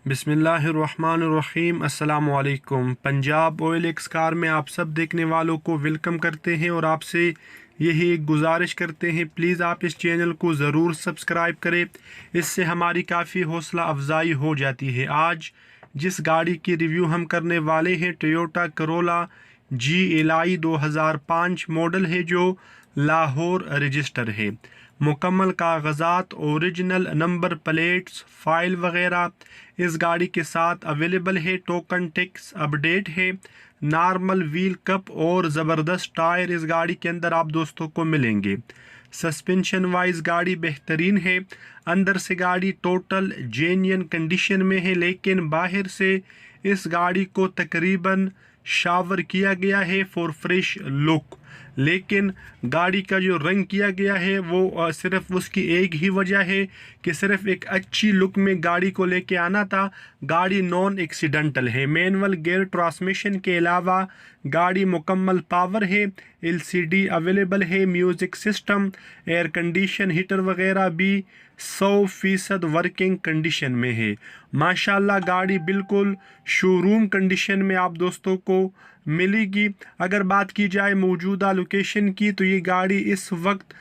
बिस्मिल्लाहिर्रहमानिर्रहीम। अस्सलामुअलैकुम। Punjab oil x car में आप सब देखने वालों को वेलकम करते हैं और आपसे यही एक गुजारिश करते हैं, प्लीज़ आप इस चैनल को ज़रूर सब्सक्राइब करें। इससे हमारी काफ़ी हौसला अफजाई हो जाती है। आज जिस गाड़ी की रिव्यू हम करने वाले हैं, टोयोटा करोला GLI 2005 मॉडल है, जो लाहौर रजिस्टर है। मुकम्मल कागजात, ओरिजिनल नंबर प्लेट्स, फाइल वगैरह इस गाड़ी के साथ अवेलेबल है। टोकन टैक्स अपडेट है। नॉर्मल व्हील कप और ज़बरदस्त टायर इस गाड़ी के अंदर आप दोस्तों को मिलेंगे। सस्पेंशन वाइज गाड़ी बेहतरीन है। अंदर से गाड़ी टोटल जेन्युइन कंडीशन में है, लेकिन बाहर से इस गाड़ी को तकरीबन शावर किया गया है फॉर फ्रेश लुक। लेकिन गाड़ी का जो रंग किया गया है वो सिर्फ उसकी एक ही वजह है कि सिर्फ एक अच्छी लुक में गाड़ी को लेके आना था। गाड़ी नॉन एक्सीडेंटल है। मैनुअल गियर ट्रांसमिशन के अलावा गाड़ी मुकम्मल पावर है। LCD अवेलेबल है। Music system, air condition, heater वगैरह भी 100% वर्किंग कंडीशन में है। माशाल्लाह गाड़ी बिल्कुल शोरूम कंडीशन में आप दोस्तों को मिलेगी। अगर बात की जाए मौजूदा लोकेशन की, तो ये गाड़ी इस वक्त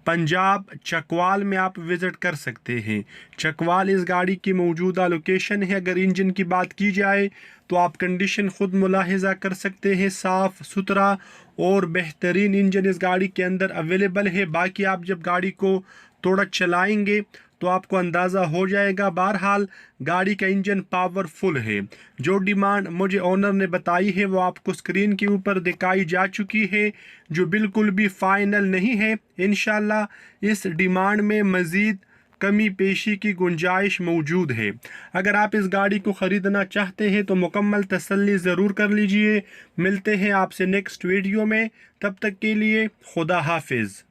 पंजाब चकवाल में आप विज़िट कर सकते हैं। चकवाल इस गाड़ी की मौजूदा लोकेशन है। अगर इंजन की बात की जाए तो आप कंडीशन ख़ुद मुलाहिज़ा कर सकते हैं। साफ़ सुथरा और बेहतरीन इंजन इस गाड़ी के अंदर अवेलेबल है। बाकी आप जब गाड़ी को थोड़ा चलाएंगे तो आपको अंदाज़ा हो जाएगा। बहरहाल गाड़ी का इंजन पावरफुल है। जो डिमांड मुझे ओनर ने बताई है वो आपको स्क्रीन के ऊपर दिखाई जा चुकी है, जो बिल्कुल भी फाइनल नहीं है। इंशाल्लाह इस डिमांड में मज़ीद कमी पेशी की गुंजाइश मौजूद है। अगर आप इस गाड़ी को ख़रीदना चाहते हैं तो मुकम्मल तसल्ली ज़रूर कर लीजिए। मिलते हैं आपसे नेक्स्ट वीडियो में। तब तक के लिए खुदा हाफिज़।